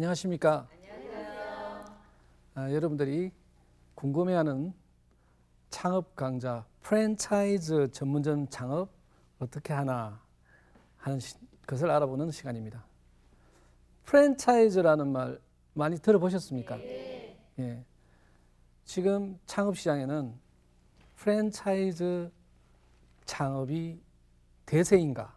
안녕하십니까? 안녕하세요. 여러분들이 궁금해하는 창업 강좌 프랜차이즈 전문점 창업 어떻게 하나 하는 것을 알아보는 시간입니다. 프랜차이즈라는 말 많이 들어보셨습니까? 네. 예. 지금 창업 시장에는 프랜차이즈 창업이 대세인가?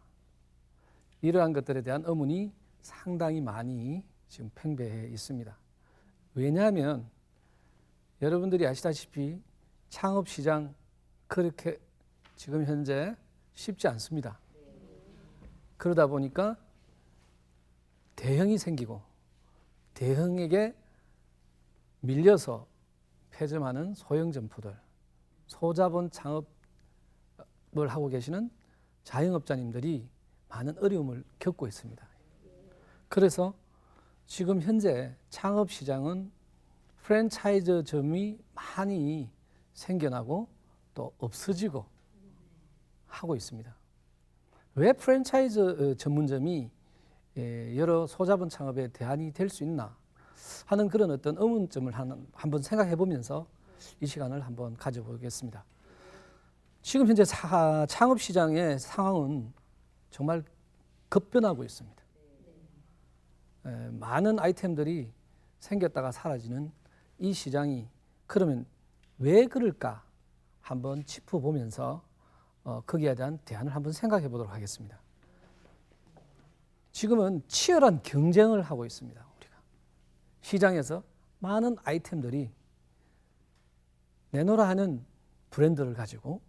이러한 것들에 대한 의문이 상당히 많이 지금 팽배해 있습니다. 왜냐하면 여러분들이 아시다시피 창업 시장 그렇게 지금 현재 쉽지 않습니다. 그러다 보니까 대형이 생기고 대형에게 밀려서 폐점하는 소형 점포들, 소자본 창업을 하고 계시는 자영업자님들이 많은 어려움을 겪고 있습니다. 그래서 지금 현재 창업 시장은 프랜차이즈점이 많이 생겨나고 또 없어지고 하고 있습니다. 왜 프랜차이즈 전문점이 여러 소자본 창업에 대안이 될 수 있나 하는 그런 어떤 의문점을 한번 생각해 보면서 이 시간을 한번 가져보겠습니다. 지금 현재 창업 시장의 상황은 정말 급변하고 있습니다. 많은 아이템들이 생겼다가 사라지는 이 시장이 그러면 왜 그럴까 한번 짚어보면서 거기에 대한 대안을 한번 생각해 보도록 하겠습니다. 지금은 치열한 경쟁을 하고 있습니다. 우리가 시장에서 많은 아이템들이 내놓으라 하는 브랜드를 가지고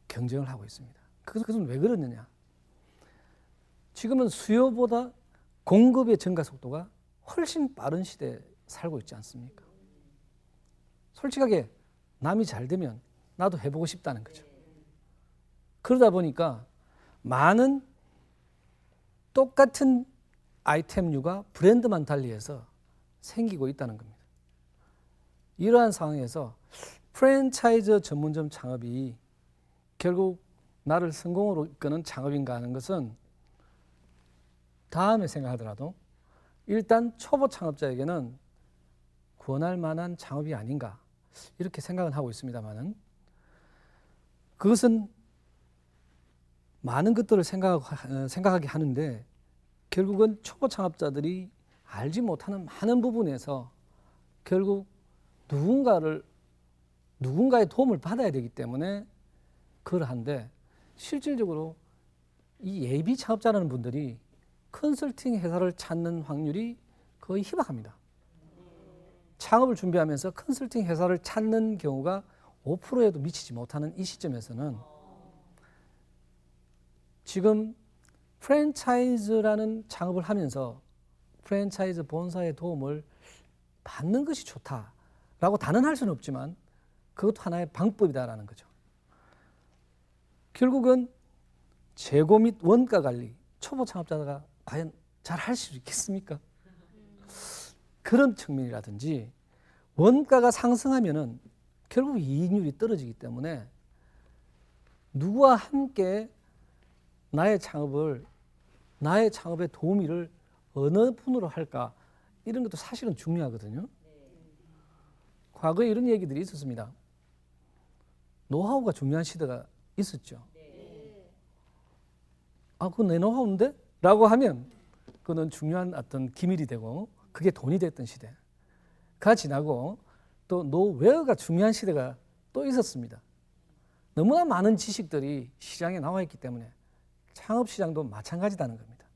경쟁을 하고 있습니다. 그것은 왜 그러느냐? 지금은 수요보다 공급의 증가 속도가 훨씬 빠른 시대에 살고 있지 않습니까? 솔직하게 남이 잘 되면 나도 해보고 싶다는 거죠. 그러다 보니까 많은 똑같은 아이템류가 브랜드만 달리해서 생기고 있다는 겁니다. 이러한 상황에서 프랜차이즈 전문점 창업이 결국 나를 성공으로 이끄는 창업인가 하는 것은 다음에 생각하더라도 일단 초보 창업자에게는 권할 만한 창업이 아닌가 이렇게 생각은 하고 있습니다만은 그것은 많은 것들을 생각하게 하는데 결국은 초보 창업자들이 알지 못하는 많은 부분에서 결국 누군가의 도움을 받아야 되기 때문에 그러한데 실질적으로 이 예비 창업자라는 분들이 컨설팅 회사를 찾는 확률이 거의 희박합니다. 창업을 준비하면서 컨설팅 회사를 찾는 경우가 5%에도 미치지 못하는 이 시점에서는 지금 프랜차이즈라는 창업을 하면서 프랜차이즈 본사의 도움을 받는 것이 좋다라고 단언할 수는 없지만 그것도 하나의 방법이다라는 거죠. 결국은 재고 및 원가 관리, 초보 창업자가 과연 잘 할 수 있겠습니까? 그런 측면이라든지 원가가 상승하면은 결국 이익률이 떨어지기 때문에 누구와 함께 나의 창업에 도우미를 어느 분으로 할까 이런 것도 사실은 중요하거든요. 과거에 이런 얘기들이 있었습니다. 노하우가 중요한 시대가 있었죠. 아, 그건 내 노하우인데? 라고 하면 그건 중요한 어떤 기밀이 되고 그게 돈이 됐던 시대가 지나고 또 노웨어가 중요한 시대가 또 있었습니다. 너무나 많은 지식들이 시장에 나와 있기 때문에 창업 시장도 마찬가지다는 겁니다.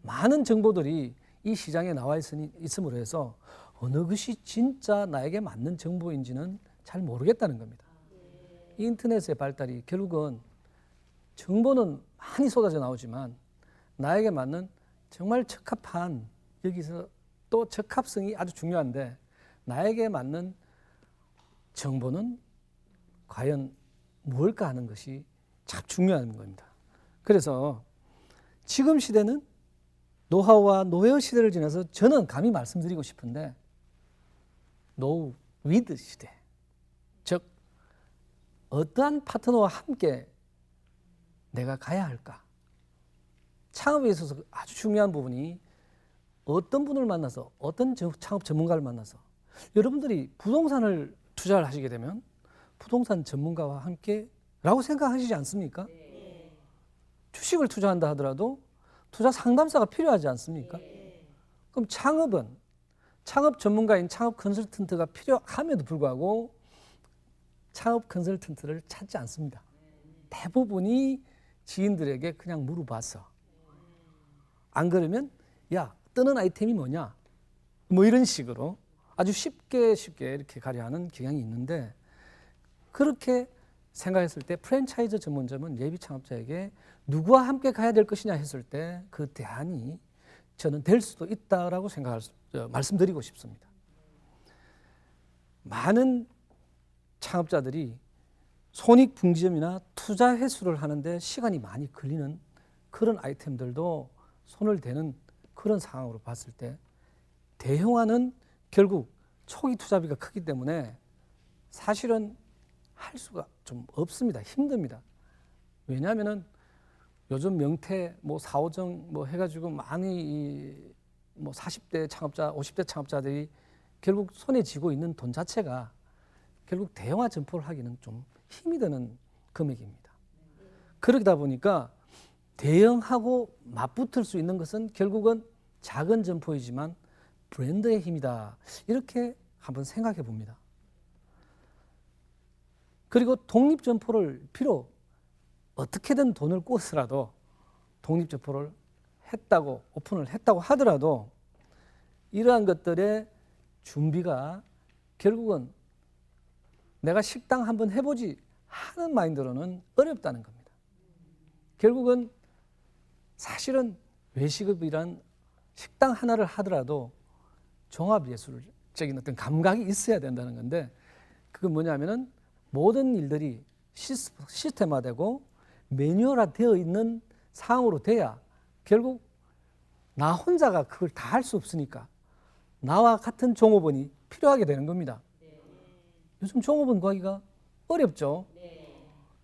많은 정보들이 이 시장에 나와 있음으로 해서 어느 것이 진짜 나에게 맞는 정보인지는 잘 모르겠다는 겁니다. 인터넷의 발달이 결국은 정보는 많이 쏟아져 나오지만 나에게 맞는 정말 적합한 여기서 또 적합성이 아주 중요한데 나에게 맞는 정보는 과연 무엇일까 하는 것이 참 중요한 겁니다. 그래서 지금 시대는 노하우와 노웨어 시대를 지나서 저는 감히 말씀드리고 싶은데 노우 위드 시대, 즉 어떠한 파트너와 함께 내가 가야 할까? 창업에 있어서 아주 중요한 부분이 어떤 분을 만나서 어떤 창업 전문가를 만나서 여러분들이 부동산을 투자를 하시게 되면 부동산 전문가와 함께라고 생각하시지 않습니까? 주식을 투자한다 하더라도 투자 상담사가 필요하지 않습니까? 그럼 창업은 창업 전문가인 창업 컨설턴트가 필요함에도 불구하고 창업 컨설턴트를 찾지 않습니다. 대부분이 지인들에게 그냥 물어봐서 안 그러면 야 뜨는 아이템이 뭐냐 뭐 이런 식으로 아주 쉽게 이렇게 가려 하는 경향이 있는데 그렇게 생각했을 때 프랜차이즈 전문점은 예비 창업자에게 누구와 함께 가야 될 것이냐 했을 때 그 대안이 저는 될 수도 있다라고 말씀드리고 싶습니다. 많은 창업자들이 손익분기점이나 투자 회수를 하는데 시간이 많이 걸리는 그런 아이템들도 손을 대는 그런 상황으로 봤을 때 대형화는 결국 초기 투자비가 크기 때문에 사실은 할 수가 좀 없습니다. 힘듭니다. 왜냐하면은 요즘 명태, 뭐 4호정 뭐 해가지고 많이 뭐 40대 창업자, 50대 창업자들이 결국 손에 쥐고 있는 돈 자체가 결국 대형화 점포를 하기는 좀 힘이 드는 금액입니다. 그러다 보니까 대형하고 맞붙을 수 있는 것은 결국은 작은 점포이지만 브랜드의 힘이다. 이렇게 한번 생각해 봅니다. 그리고 독립점포를 비록 어떻게든 돈을 꿔서라도 독립점포를 오픈을 했다고 하더라도 이러한 것들의 준비가 결국은 내가 식당 한번 해보지 하는 마인드로는 어렵다는 겁니다. 결국은 사실은 외식업이란 식당 하나를 하더라도 종합예술적인 어떤 감각이 있어야 된다는 건데 그건 뭐냐면은 모든 일들이 시스템화되고 매뉴얼화되어 있는 상황으로 돼야 결국 나 혼자가 그걸 다 할 수 없으니까 나와 같은 종업원이 필요하게 되는 겁니다. 요즘 종업원 구하기가 어렵죠.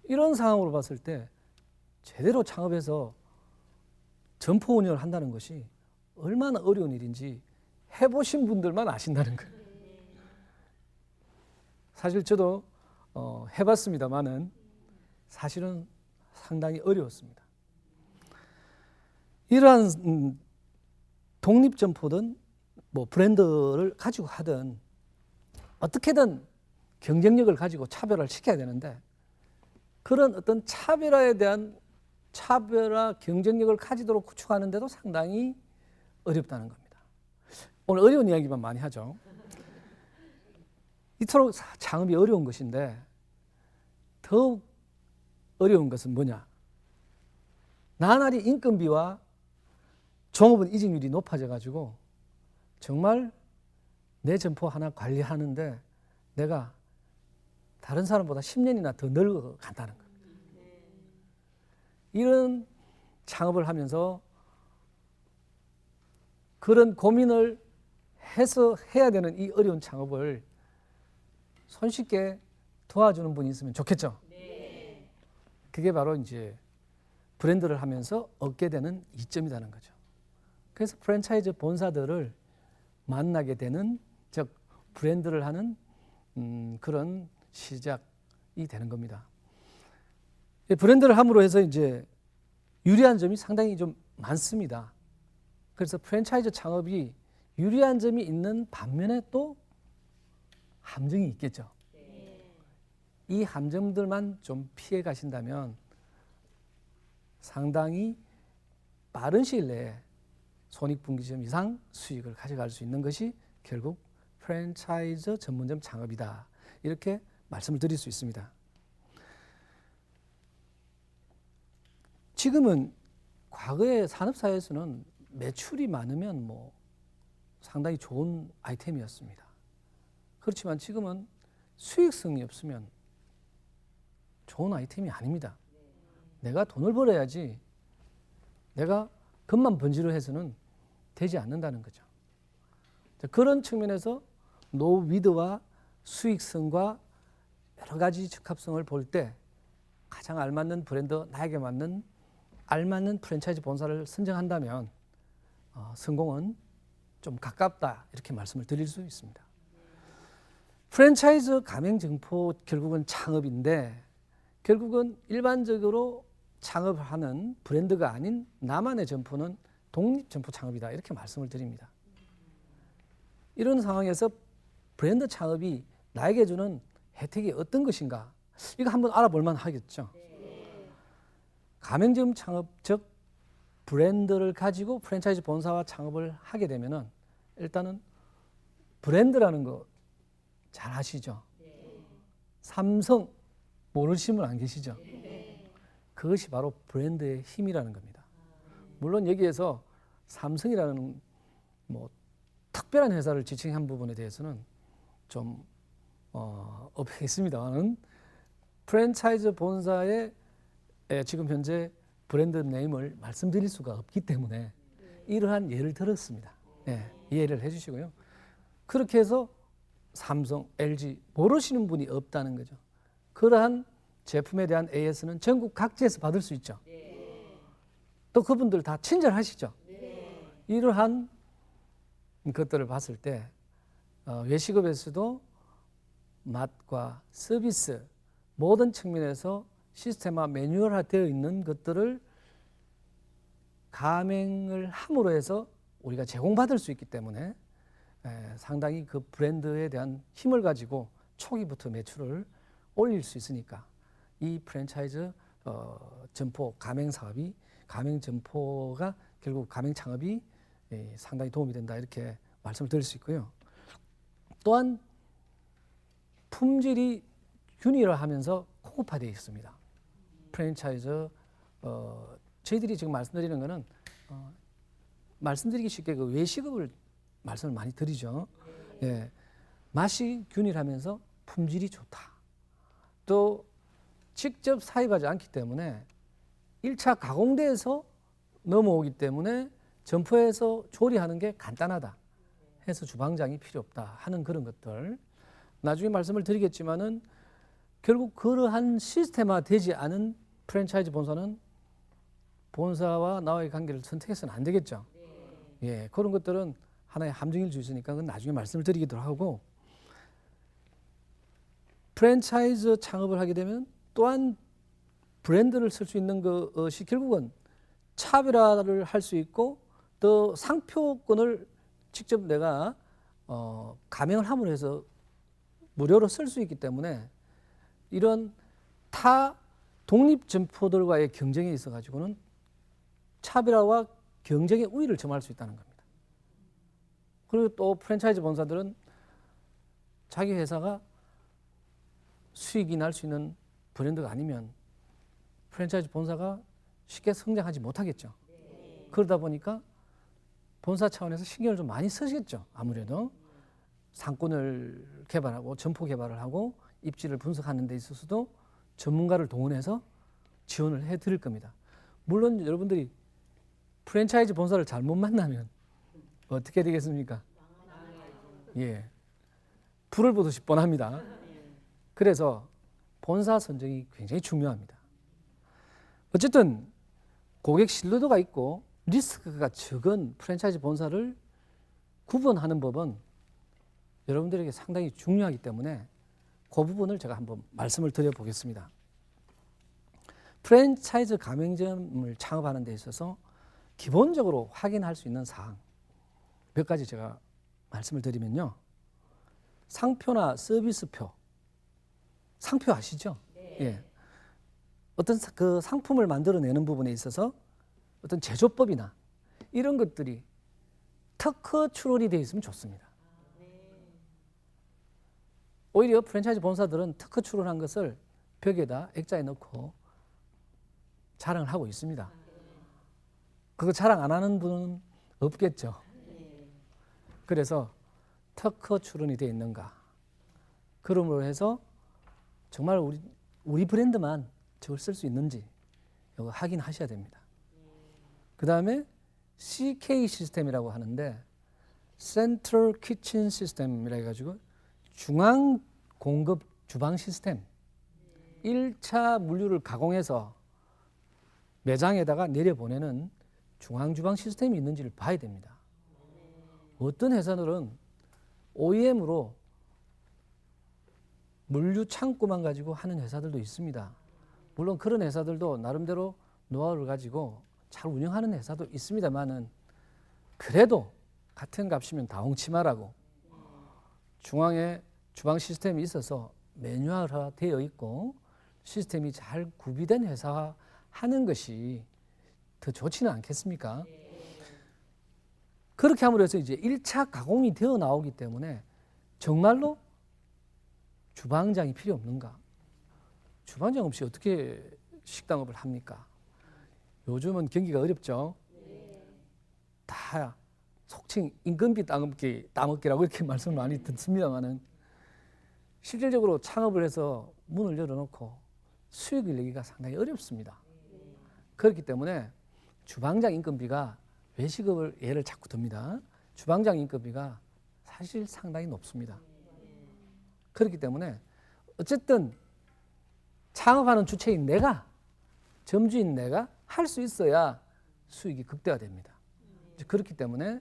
이런 상황으로 봤을 때 제대로 창업해서 점포 운영을 한다는 것이 얼마나 어려운 일인지 해보신 분들만 아신다는 거예요. 사실 저도 해봤습니다만은 사실은 상당히 어려웠습니다. 이러한 독립점포든 뭐 브랜드를 가지고 하든 어떻게든 경쟁력을 가지고 차별화를 시켜야 되는데 그런 어떤 차별화에 대한 차별화 경쟁력을 가지도록 구축하는데도 상당히 어렵다는 겁니다. 오늘 어려운 이야기만 많이 하죠. 이토록 창업이 어려운 것인데 더욱 어려운 것은 뭐냐? 나날이 인건비와 종업원 이직률이 높아져 가지고 정말 내 점포 하나 관리하는데 내가 다른 사람보다 10년이나 더 늙어간다는 겁니다. 이런 창업을 하면서 그런 고민을 해서 해야 되는 이 어려운 창업을 손쉽게 도와주는 분이 있으면 좋겠죠. 그게 바로 이제 브랜드를 하면서 얻게 되는 이점이라는 거죠. 그래서 프랜차이즈 본사들을 만나게 되는, 즉 브랜드를 하는 그런 시작이 되는 겁니다. 브랜드를 함으로 해서 이제 유리한 점이 상당히 좀 많습니다. 그래서 프랜차이즈 창업이 유리한 점이 있는 반면에 또 함정이 있겠죠. 이 함정들만 좀 피해 가신다면 상당히 빠른 시일 내에 손익분기점 이상 수익을 가져갈 수 있는 것이 결국 프랜차이즈 전문점 창업이다. 이렇게 말씀을 드릴 수 있습니다. 지금은 과거의 산업사회에서는 매출이 많으면 뭐 상당히 좋은 아이템이었습니다. 그렇지만 지금은 수익성이 없으면 좋은 아이템이 아닙니다. 내가 돈을 벌어야지 내가 겉만 번지르 해서는 되지 않는다는 거죠. 그런 측면에서 노위드와 수익성과 여러 가지 적합성을 볼 때 가장 알맞는 브랜드, 나에게 맞는 알맞는 프랜차이즈 본사를 선정한다면 성공은 좀 가깝다 이렇게 말씀을 드릴 수 있습니다. 프랜차이즈 가맹점포 결국은 창업인데 결국은 일반적으로 창업하는 브랜드가 아닌 나만의 점포는 독립점포 창업이다 이렇게 말씀을 드립니다. 이런 상황에서 브랜드 창업이 나에게 주는 혜택이 어떤 것인가 이거 한번 알아볼 만 하겠죠. 가맹점 창업 즉 브랜드를 가지고 프랜차이즈 본사와 창업을 하게 되면은 일단은 브랜드라는 거 잘 아시죠? 삼성 모르시는 분 안 계시죠? 그것이 바로 브랜드의 힘이라는 겁니다. 물론 여기에서 삼성이라는 뭐 특별한 회사를 지칭한 부분에 대해서는 좀 없겠습니다만은 프랜차이즈 본사의 지금 현재 브랜드 네임을 말씀드릴 수가 없기 때문에 이러한 예를 들었습니다. 이해를 해주시고요. 그렇게 해서 삼성, LG 모르시는 분이 없다는 거죠. 그러한 제품에 대한 AS는 전국 각지에서 받을 수 있죠. 또 그분들 다 친절하시죠. 이러한 것들을 봤을 때 외식업에서도 맛과 서비스 모든 측면에서 시스템화 매뉴얼화 되어 있는 것들을 가맹을 함으로 해서 우리가 제공받을 수 있기 때문에 상당히 그 브랜드에 대한 힘을 가지고 초기부터 매출을 올릴 수 있으니까 이 프랜차이즈 점포 가맹 사업이 가맹 점포가 결국 가맹 창업이 상당히 도움이 된다 이렇게 말씀을 드릴 수 있고요. 또한 품질이 균일화하면서 고급화되어 있습니다. 프랜차이즈 저희들이 지금 말씀드리는 거는 말씀드리기 쉽게 그 외식업을 말씀을 많이 드리죠. 맛이 균일하면서 품질이 좋다. 또 직접 사입하지 않기 때문에 1차 가공대에서 넘어오기 때문에 점포에서 조리하는 게 간단하다 해서 주방장이 필요 없다 하는 그런 것들 나중에 말씀을 드리겠지만은 결국 그러한 시스템화 되지 않은 프랜차이즈 본사는 본사와 나와의 관계를 선택해서는 안 되겠죠. 그런 것들은 하나의 함정일 수 있으니까 그건 나중에 말씀을 드리기도 하고 프랜차이즈 창업을 하게 되면 또한 브랜드를 쓸 수 있는 것이 결국은 차별화를 할 수 있고 또 상표권을 직접 내가 가맹을 함으로 해서 무료로 쓸 수 있기 때문에 이런 타 독립 점포들과의 경쟁에 있어 가지고는 차별화와 경쟁의 우위를 점할 수 있다는 겁니다. 그리고 또 프랜차이즈 본사들은 자기 회사가 수익이 날 수 있는 브랜드가 아니면 프랜차이즈 본사가 쉽게 성장하지 못하겠죠. 그러다 보니까 본사 차원에서 신경을 좀 많이 쓰시겠죠. 아무래도 상권을 개발하고 점포 개발을 하고 입지를 분석하는 데 있어서도 전문가를 동원해서 지원을 해드릴 겁니다. 물론 여러분들이 프랜차이즈 본사를 잘못 만나면 어떻게 되겠습니까? 불을 보듯이 뻔합니다. 그래서 본사 선정이 굉장히 중요합니다. 어쨌든 고객 신뢰도가 있고 리스크가 적은 프랜차이즈 본사를 구분하는 법은 여러분들에게 상당히 중요하기 때문에 그 부분을 제가 한번 말씀을 드려보겠습니다. 프랜차이즈 가맹점을 창업하는 데 있어서 기본적으로 확인할 수 있는 사항 몇 가지 제가 말씀을 드리면요. 상표나 서비스표, 상표 아시죠? 어떤 그 상품을 만들어내는 부분에 있어서 어떤 제조법이나 이런 것들이 특허 출원이 되어 있으면 좋습니다. 오히려 프랜차이즈 본사들은 특허 출원한 것을 벽에다 액자에 넣고 자랑을 하고 있습니다. 그거 자랑 안 하는 분은 없겠죠. 그래서 특허 출원이 되어 있는가. 그러므로 해서 정말 우리 브랜드만 저걸 쓸 수 있는지 이거 확인하셔야 됩니다. 그 다음에 CK 시스템이라고 하는데 Central Kitchen System이라 해가지고 중앙 공급 주방 시스템 1차 물류를 가공해서 매장에다가 내려보내는 중앙 주방 시스템이 있는지를 봐야 됩니다. 어떤 회사들은 OEM으로 물류 창고만 가지고 하는 회사들도 있습니다. 물론 그런 회사들도 나름대로 노하우를 가지고 잘 운영하는 회사도 있습니다만은 그래도 같은 값이면 다 엉치마라고 중앙에 주방 시스템이 있어서 매뉴얼화되어 있고 시스템이 잘 구비된 회사화 하는 것이 더 좋지는 않겠습니까? 그렇게 함으로 해서 이제 1차 가공이 되어 나오기 때문에 정말로 주방장이 필요 없는가? 주방장 없이 어떻게 식당업을 합니까? 요즘은 경기가 어렵죠. 다 속칭 임금비 따먹기라고 이렇게 말씀을 많이 듣습니다만은 실질적으로 창업을 해서 문을 열어놓고 수익을 내기가 상당히 어렵습니다. 그렇기 때문에 주방장 인건비가 외식업을 예를 자꾸 듭니다. 주방장 인건비가 사실 상당히 높습니다. 그렇기 때문에 어쨌든 창업하는 주체인 내가, 점주인 내가 할 수 있어야 수익이 극대화됩니다. 그렇기 때문에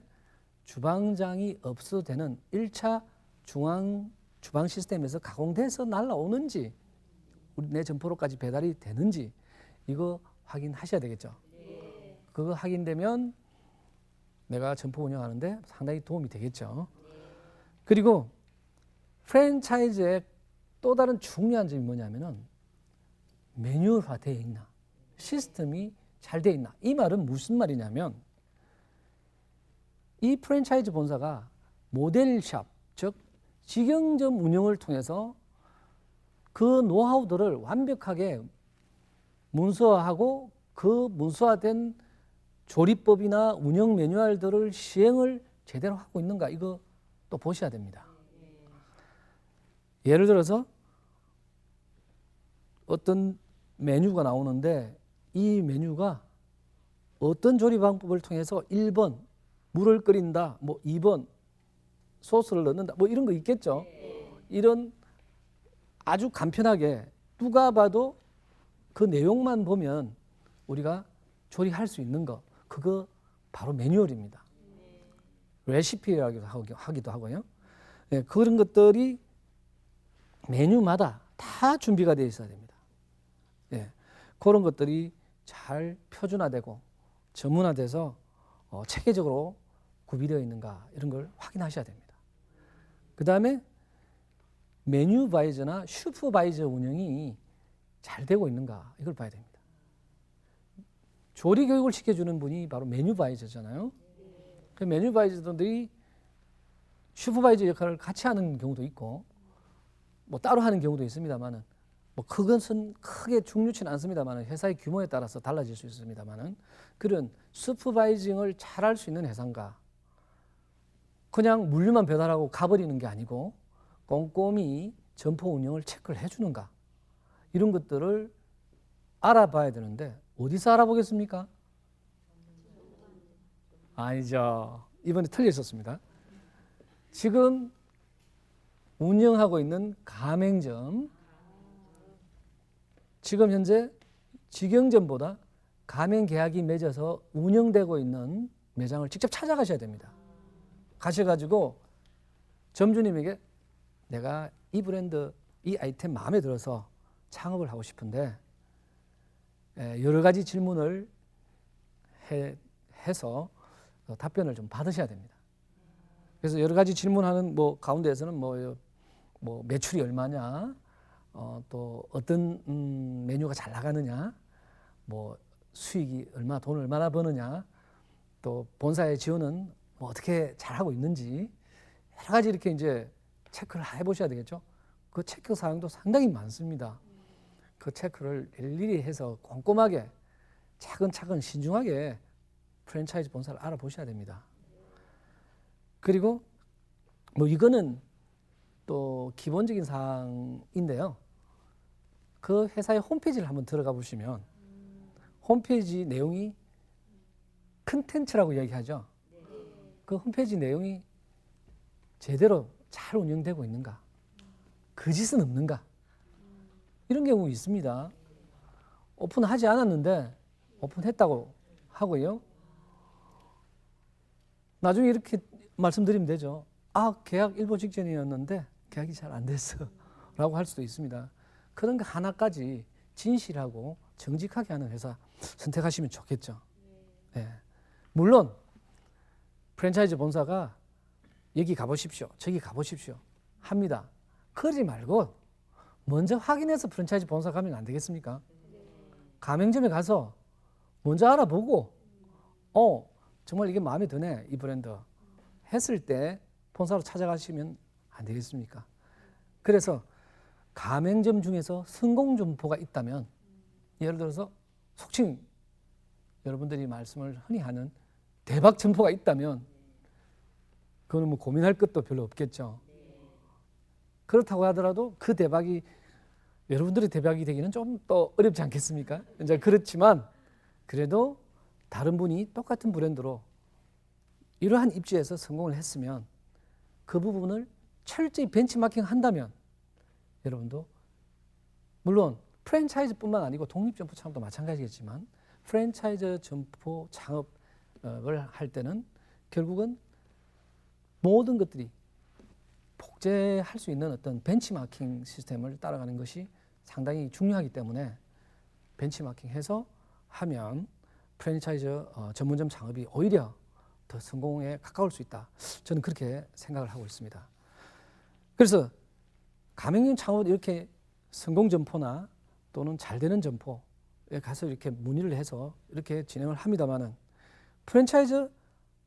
주방장이 없어도 되는 1차 주방 시스템에서 가공돼서 날라오는지 내 점포로까지 배달이 되는지 이거 확인하셔야 되겠죠. 그거 확인되면 내가 점포 운영하는데 상당히 도움이 되겠죠. 그리고 프랜차이즈의 또 다른 중요한 점이 뭐냐면은 매뉴얼화 되어 있나, 시스템이 잘 되어 있나. 이 말은 무슨 말이냐면 이 프랜차이즈 본사가 모델샵, 즉 직영점 운영을 통해서 그 노하우들을 완벽하게 문서화하고 그 문서화된 조리법이나 운영 매뉴얼들을 시행을 제대로 하고 있는가, 이거 또 보셔야 됩니다. 예를 들어서 어떤 메뉴가 나오는데 이 메뉴가 어떤 조리 방법을 통해서 1번 물을 끓인다, 뭐 2번 소스를 넣는다, 뭐 이런 거 있겠죠. 이런 아주 간편하게 누가 봐도 그 내용만 보면 우리가 조리할 수 있는 거, 그거 바로 매뉴얼입니다. 레시피라기도 하기도 하고요. 네, 그런 것들이 메뉴마다 다 준비가 되어 있어야 됩니다. 네, 그런 것들이 잘 표준화되고 전문화돼서 체계적으로 구비되어 있는가, 이런 걸 확인하셔야 됩니다. 그 다음에 메뉴바이저나 슈퍼바이저 운영이 잘 되고 있는가, 이걸 봐야 됩니다. 조리 교육을 시켜주는 분이 바로 메뉴바이저잖아요. 그 메뉴바이저들이 슈퍼바이저 역할을 같이 하는 경우도 있고 뭐 따로 하는 경우도 있습니다만은 뭐 그것은 크게 중요치는 않습니다만은 회사의 규모에 따라서 달라질 수 있습니다만은 그런 슈퍼바이징을 잘 할 수 있는 회사인가, 그냥 물류만 배달하고 가버리는 게 아니고 꼼꼼히 점포 운영을 체크를 해주는가, 이런 것들을 알아봐야 되는데 어디서 알아보겠습니까? 아니죠. 이번에 틀렸었습니다. 지금 운영하고 있는 가맹점, 지금 현재 직영점보다 가맹 계약이 맺어서 운영되고 있는 매장을 직접 찾아가셔야 됩니다. 가셔가지고 점주님에게 내가 이 브랜드, 이 아이템 마음에 들어서 창업을 하고 싶은데 여러 가지 질문을 해서 답변을 좀 받으셔야 됩니다. 그래서 여러 가지 질문하는 뭐 가운데에서는 뭐 매출이 얼마냐, 또 어떤 메뉴가 잘 나가느냐, 뭐 수익이 돈을 얼마나 버느냐, 또 본사의 지원은 뭐 어떻게 잘하고 있는지 여러 가지 이렇게 이제 체크를 해보셔야 되겠죠. 그 체크 사항도 상당히 많습니다. 그 체크를 일일이 해서 꼼꼼하게 차근차근 신중하게 프랜차이즈 본사를 알아보셔야 됩니다. 그리고 뭐 이거는 또 기본적인 사항인데요. 그 회사의 홈페이지를 한번 들어가 보시면 홈페이지 내용이 컨텐츠라고 이야기하죠. 그 홈페이지 내용이 제대로 잘 운영되고 있는가, 거짓은 없는가, 이런 경우 있습니다. 오픈하지 않았는데 오픈했다고 하고요. 나중에 이렇게 말씀드리면 되죠. 아, 계약 일보 직전이었는데 계약이 잘 안 됐어 라고 할 수도 있습니다. 그런 거 하나까지 진실하고 정직하게 하는 회사 선택하시면 좋겠죠. 네. 물론 프랜차이즈 본사가 여기 가보십시오, 저기 가보십시오 합니다. 그러지 말고 먼저 확인해서 프랜차이즈 본사 가면 안 되겠습니까? 가맹점에 가서 먼저 알아보고 정말 이게 마음에 드네, 이 브랜드 했을 때 본사로 찾아가시면 안 되겠습니까? 그래서 가맹점 중에서 성공 점포가 있다면, 예를 들어서 속칭 여러분들이 말씀을 흔히 하는 대박 점포가 있다면 그거는 뭐 고민할 것도 별로 없겠죠. 그렇다고 하더라도 그 대박이 여러분들의 대박이 되기는 좀 더 어렵지 않겠습니까? 이제 그렇지만 그래도 다른 분이 똑같은 브랜드로 이러한 입지에서 성공을 했으면 그 부분을 철저히 벤치마킹 한다면 여러분도, 물론 프랜차이즈뿐만 아니고 독립점포 창업도 마찬가지겠지만 프랜차이즈 점포 창업을 할 때는 결국은 모든 것들이 복제할 수 있는 어떤 벤치마킹 시스템을 따라가는 것이 상당히 중요하기 때문에 벤치마킹해서 하면 프랜차이즈 전문점 창업이 오히려 더 성공에 가까울 수 있다. 저는 그렇게 생각을 하고 있습니다. 그래서 가맹점 창업은 이렇게 성공 점포나 또는 잘 되는 점포에 가서 이렇게 문의를 해서 이렇게 진행을 합니다만은, 프랜차이즈,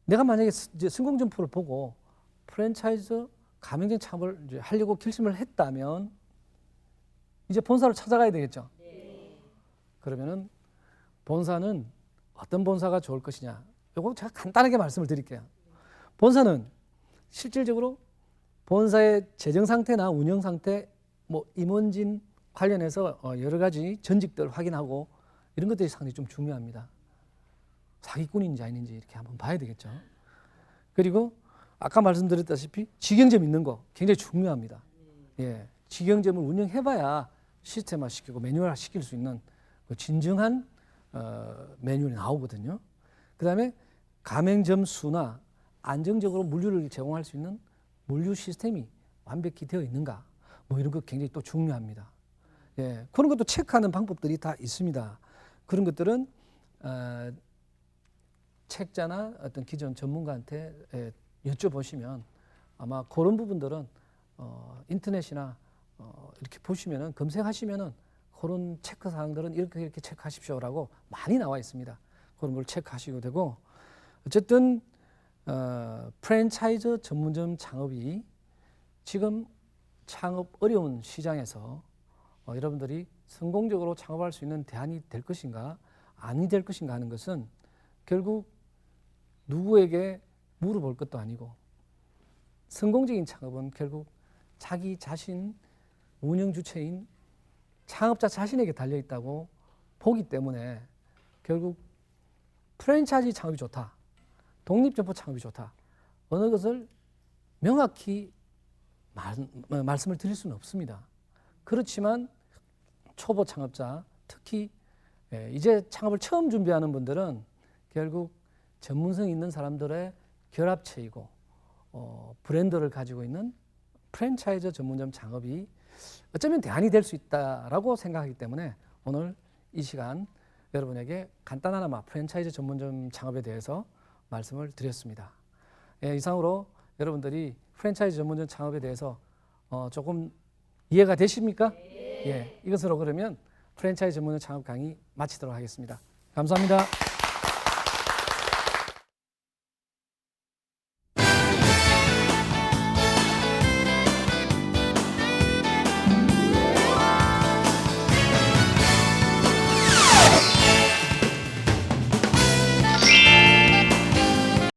내가 만약에 이제 성공 점포를 보고 프랜차이즈 가맹점 창업을 이제 하려고 결심을 했다면 이제 본사를 찾아가야 되겠죠. 그러면은 본사는 어떤 본사가 좋을 것이냐, 이거 제가 간단하게 말씀을 드릴게요. 본사는 실질적으로 본사의 재정 상태나 운영 상태, 뭐 임원진 관련해서 여러 가지 전직들 확인하고 이런 것들이 상당히 좀 중요합니다. 사기꾼인지 아닌지 이렇게 한번 봐야 되겠죠. 그리고 아까 말씀드렸다시피 직영점 있는 거 굉장히 중요합니다. 예, 직영점을 운영해봐야 시스템화 시키고 매뉴얼화 시킬 수 있는 진정한 매뉴얼이 나오거든요. 그 다음에 가맹점 수나 안정적으로 물류를 제공할 수 있는 물류 시스템이 완벽히 되어 있는가, 뭐 이런 거 굉장히 또 중요합니다. 예, 그런 것도 체크하는 방법들이 다 있습니다. 그런 것들은 책자나 어떤 기존 전문가한테 여쭤보시면 아마 그런 부분들은 인터넷이나 이렇게 보시면은, 검색하시면은 그런 체크 사항들은 이렇게 체크하십시오라고 많이 나와 있습니다. 그런 걸 체크하시고 되고, 어쨌든 프랜차이즈 전문점 창업이 지금 창업 어려운 시장에서 여러분들이 성공적으로 창업할 수 있는 대안이 될 것인가 아니 될 것인가 하는 것은 결국 누구에게 물어볼 것도 아니고, 성공적인 창업은 결국 자기 자신, 운영 주체인 창업자 자신에게 달려 있다고 보기 때문에 결국 프랜차이즈 창업이 좋다, 독립점포 창업이 좋다, 어느 것을 명확히 말씀을 드릴 수는 없습니다. 그렇지만 초보 창업자, 특히 이제 창업을 처음 준비하는 분들은 결국 전문성 있는 사람들의 결합체이고 브랜드를 가지고 있는 프랜차이즈 전문점 창업이 어쩌면 대안이 될 수 있다라고 생각하기 때문에 오늘 이 시간 여러분에게 간단하나마 프랜차이즈 전문점 창업에 대해서 말씀을 드렸습니다. 이상으로 여러분들이 프랜차이즈 전문점 창업에 대해서 조금 이해가 되십니까? 예, 이것으로 그러면 프랜차이즈 전문점 창업 강의 마치도록 하겠습니다. 감사합니다.